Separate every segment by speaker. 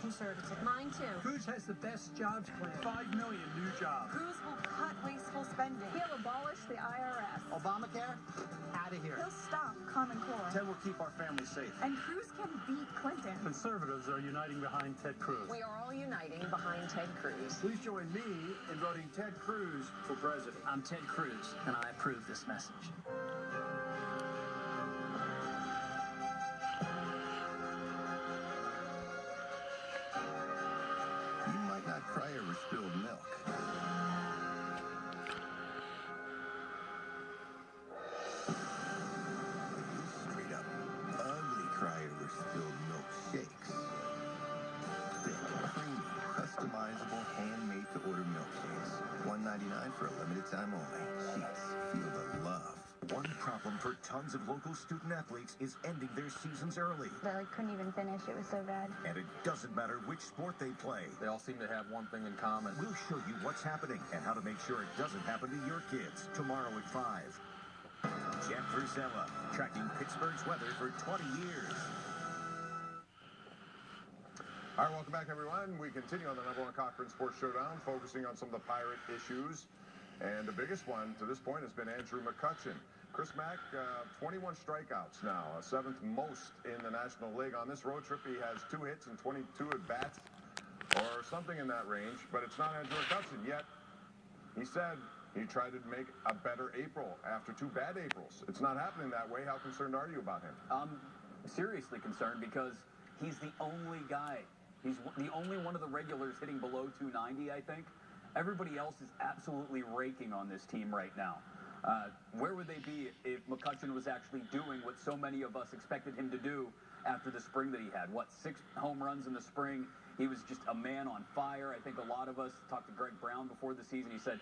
Speaker 1: conservative.
Speaker 2: Mine too.
Speaker 3: Cruz has the best jobs plan. 5 million new jobs.
Speaker 1: Cruz will cut wasteful spending.
Speaker 4: He'll abolish the IRS.
Speaker 5: Obamacare? Out of here.
Speaker 4: He'll stop Common Core.
Speaker 5: Ted will keep our families safe.
Speaker 4: And Cruz can beat Clinton.
Speaker 3: Conservatives are uniting behind Ted Cruz.
Speaker 2: We are all uniting behind Ted Cruz.
Speaker 5: Please join me in voting Ted Cruz for president.
Speaker 6: I'm Ted Cruz, and I approve this message.
Speaker 7: You might not cry over spilled milk. Straight up ugly cry over spilled milk shakes. Thick, creamy, customizable, handmade-to-order milkshakes. $1.99 for a limited time only. Sheets, feel the love.
Speaker 8: One problem for tons of local student athletes is ending their seasons early.
Speaker 9: They couldn't even finish. It was so bad.
Speaker 8: And it doesn't matter which sport they play.
Speaker 10: They all seem to have one thing in common.
Speaker 8: We'll show you what's happening and how to make sure it doesn't happen to your kids tomorrow at 5. Jeff Verzella, tracking Pittsburgh's weather for 20 years.
Speaker 11: All right, welcome back, everyone. We continue on the #1 Cochran Sports Showdown, focusing on some of the Pirate issues. And the biggest one to this point has been Andrew McCutchen. Chris Mack, 21 strikeouts now, 7th most in the National League. On this road trip, he has 2 hits and 22 at-bats, or something in that range, but it's not Andrew McCutchen yet. He said he tried to make a better April after 2 bad Aprils. It's not happening that way. How concerned are you about him?
Speaker 6: I'm seriously concerned because he's the only guy. He's the only one of the regulars hitting below 290, I think. Everybody else is absolutely raking on this team right now. Where would they be if McCutchen was actually doing what so many of us expected him to do after the spring that he had? 6 home runs in the spring? He was just a man on fire. I think a lot of us talked to Greg Brown before the season. He said,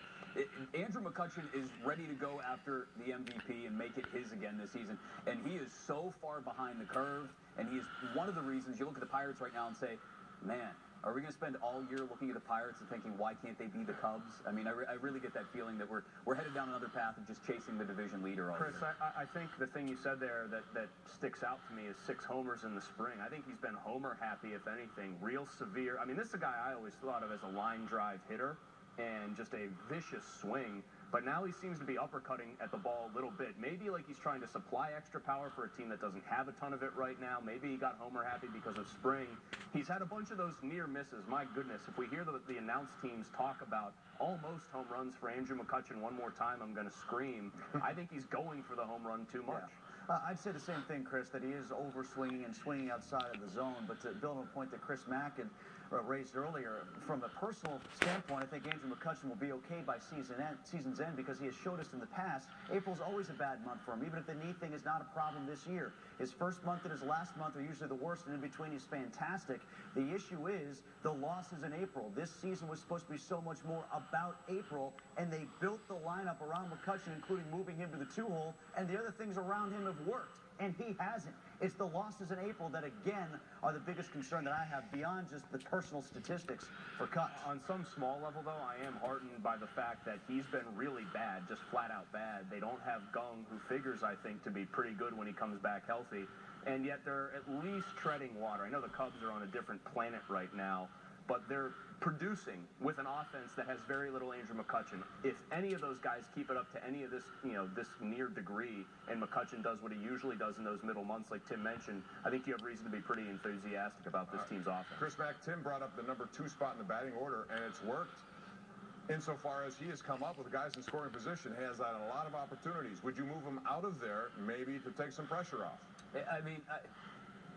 Speaker 6: Andrew McCutchen is ready to go after the MVP and make it his again this season. And he is so far behind the curve. And he is one of the reasons you look at the Pirates right now and say, man, are we going to spend all year looking at the Pirates and thinking, why can't they be the Cubs? I mean, I really get that feeling that we're headed down another path of just chasing the division leader all
Speaker 12: Chris,
Speaker 6: year.
Speaker 12: I think the thing you said there that sticks out to me is 6 homers in the spring. I think he's been homer happy, if anything. Real severe. I mean, this is a guy I always thought of as a line drive hitter and just a vicious swing. But now he seems to be uppercutting at the ball a little bit. Maybe like he's trying to supply extra power for a team that doesn't have a ton of it right now. Maybe he got homer happy because of spring. He's had a bunch of those near misses. My goodness, if we hear the announced teams talk about almost home runs for Andrew McCutchen one more time, I'm going to scream. I think he's going for the home run too much.
Speaker 5: Yeah. I'd say the same thing, Chris, that he is over-swinging and swinging outside of the zone. But to build on a point that Chris Mack had raised earlier, from a personal standpoint, I think Andrew McCutchen will be okay by season's end because he has showed us in the past April's always a bad month for him, even if the knee thing is not a problem this year. His first month and his last month are usually the worst, and in between he's fantastic. The issue is the losses in April. This season was supposed to be so much more about April, and they built the lineup around McCutchen, including moving him to the 2-hole, and the other things around him have worked. And he hasn't. It's the losses in April that, again, are the biggest concern that I have beyond just the personal statistics for Cutch.
Speaker 12: On some small level, though, I am heartened by the fact that he's been really bad, just flat-out bad. They don't have Gung, who figures, I think, to be pretty good when he comes back healthy, and yet they're at least treading water. I know the Cubs are on a different planet right now, but they're producing with an offense that has very little Andrew McCutchen. If any of those guys keep it up to any of this, this near degree, and McCutchen does what he usually does in those middle months, like Tim mentioned, I think you have reason to be pretty enthusiastic about this team's offense.
Speaker 11: Chris Mack, Tim brought up the number 2 spot in the batting order, and it's worked insofar as he has come up with guys in scoring position. He has had a lot of opportunities. Would you move him out of there, maybe to take some pressure off?
Speaker 6: I mean,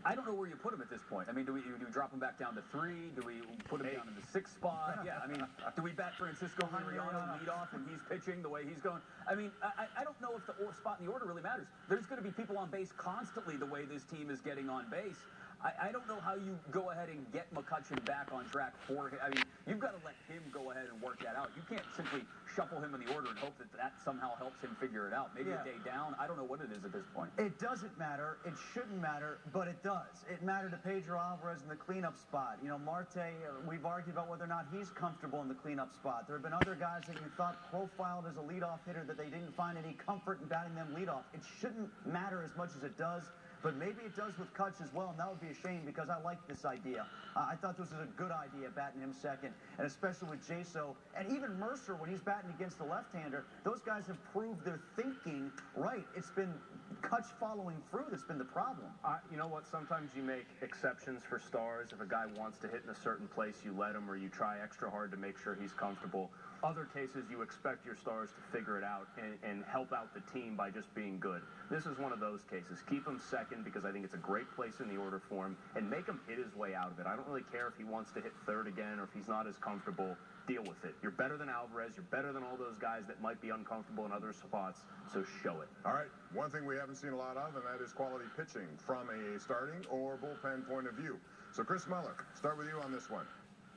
Speaker 6: I don't know where you put him at this point. I mean, do we drop him back down to 3? Do we put him down in the 6th spot? Yeah, I mean, do we bat Francisco Liriano lead off when he's pitching the way he's going? I mean, I don't know if the spot in the order really matters. There's going to be people on base constantly the way this team is getting on base. I don't know how you go ahead and get McCutchen back on track for him. I mean, you've got to let him go ahead and work that out. You can't simply shuffle him in the order and hope that somehow helps him figure it out. Maybe a day down. I don't know what it is at this point.
Speaker 5: It doesn't matter. It shouldn't matter, but it does. It mattered to Pedro Alvarez in the cleanup spot. You know, Marte, we've argued about whether or not he's comfortable in the cleanup spot. There have been other guys that you thought profiled as a leadoff hitter that they didn't find any comfort in batting them leadoff. It shouldn't matter as much as it does. but maybe it does with Kutch as well, and that would be a shame because I like this idea. I thought this was a good idea, batting him second, and especially with Jaso, and even Mercer when he's batting against the left-hander, those guys have proved their thinking right. It's been Kutch following through that's been the problem.
Speaker 12: You know what? Sometimes you make exceptions for stars. If a guy wants to hit in a certain place, you let him, or you try extra hard to make sure he's comfortable. Other cases, you expect your stars to figure it out and help out the team by just being good. This is one of those cases. Keep him second because I think it's a great place in the order for him, and make him hit his way out of it. I don't really care if he wants to hit third again or if he's not as comfortable. Deal with it. You're better than Alvarez. You're better than all those guys that might be uncomfortable in other spots, so show it.
Speaker 11: All right, one thing we haven't seen a lot of, and that is quality pitching from a starting or bullpen point of view. So, Chris Muller, start with you on this one.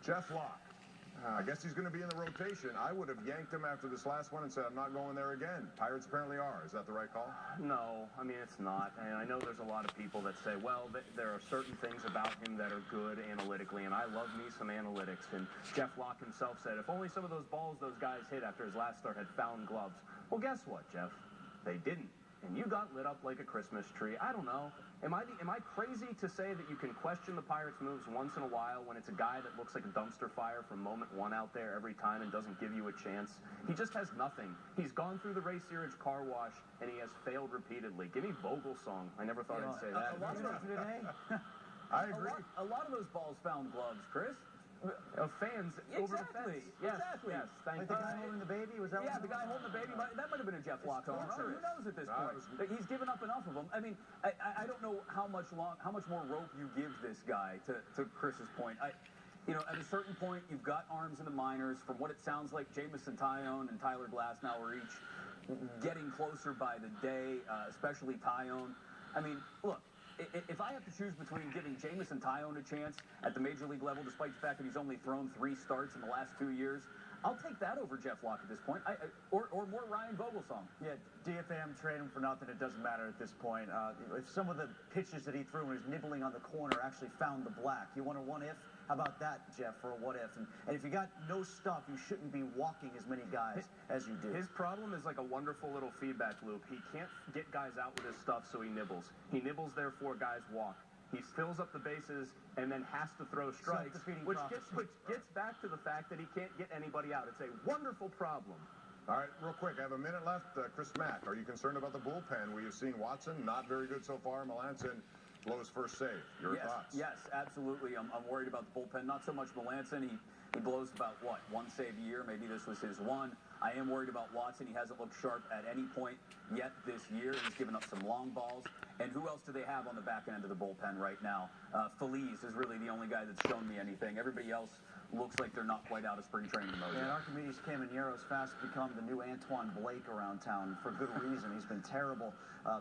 Speaker 11: Jeff Locke. I guess he's going to be in the rotation. I would have yanked him after this last one and said, I'm not going there again. Pirates apparently are. Is that the right call?
Speaker 12: No, I mean, it's not. And I know there's a lot of people that say, well, there are certain things about him that are good analytically, and I love me some analytics. And Jeff Locke himself said, if only some of those balls those guys hit after his last start had found gloves. Well, guess what, Jeff? They didn't. And you got lit up like a Christmas tree. I don't know. Am I crazy to say that you can question the Pirates' moves once in a while when it's a guy that looks like a dumpster fire from moment one out there every time and doesn't give you a chance? He just has nothing. He's gone through the Ray Searage car wash, and he has failed repeatedly. Give me Vogelsong. I never thought I'd say that.
Speaker 6: A lot of those,
Speaker 11: I agree.
Speaker 6: A lot of those balls found gloves, Chris.
Speaker 12: Fans over the fence. Yes,
Speaker 6: Exactly.
Speaker 12: yes, thank
Speaker 5: Like the guy holding the baby? Was that
Speaker 6: Yeah,
Speaker 5: what
Speaker 6: the guy holding the baby, that might have been a Jeff Locke home run. Who knows at this point? He's given up enough of them. I mean, I don't know how much more rope you give this guy, to Chris's point. You know, at a certain point, you've got arms in the minors. From what it sounds like, Jameson Taillon and Tyler Glasnow are each getting closer by the day, especially Taillon. I mean, look, if I have to choose between giving Jameson Taillon a chance at the major league level, despite the fact that he's only thrown 3 starts in the last 2 years, I'll take that over Jeff Locke at this point, or more Ryan Vogelsong.
Speaker 5: Yeah, DFM, trade him for nothing. It doesn't matter at this point. If some of the pitches that he threw when he was nibbling on the corner actually found the black, you want a what if? How about that, Jeff, for a what if? And if you got no stuff, you shouldn't be walking as many guys as you do.
Speaker 12: His problem is like a wonderful little feedback loop. He can't get guys out with his stuff, so he nibbles. He nibbles, therefore guys walk. He fills up the bases and then has to throw strikes, which gets back to the fact that he can't get anybody out. It's a wonderful problem.
Speaker 11: All right, real quick, I have a minute left. Chris Mack, are you concerned about the bullpen? We have seen Watson, not very good so far. Melanson blows first save. Your thoughts?
Speaker 6: Yes, absolutely. I'm worried about the bullpen. Not so much Melanson. He blows about, what, 1 save a year? Maybe this was his one. I am worried about Watson. He hasn't looked sharp at any point yet this year. He's given up some long balls. And who else do they have on the back end of the bullpen right now? Feliz is really the only guy that's shown me anything. Everybody else looks like they're not quite out of spring training mode.
Speaker 5: Yeah, Archimedes Camanero's fast become the new Antoine Blake around town for good reason. He's been terrible.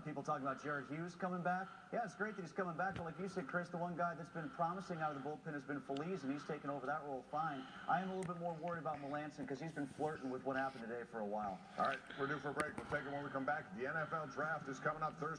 Speaker 5: People talking about Jared Hughes coming back. Yeah, it's great that he's coming back, but like you said, Chris, the one guy that's been promising out of the bullpen has been Feliz, and he's taken over that role fine. I am a little bit more worried about Melanson because he's been flirting with what happened today for a while.
Speaker 11: All right, we're due for a break. We'll take it when we come back. The NFL draft is coming up Thursday.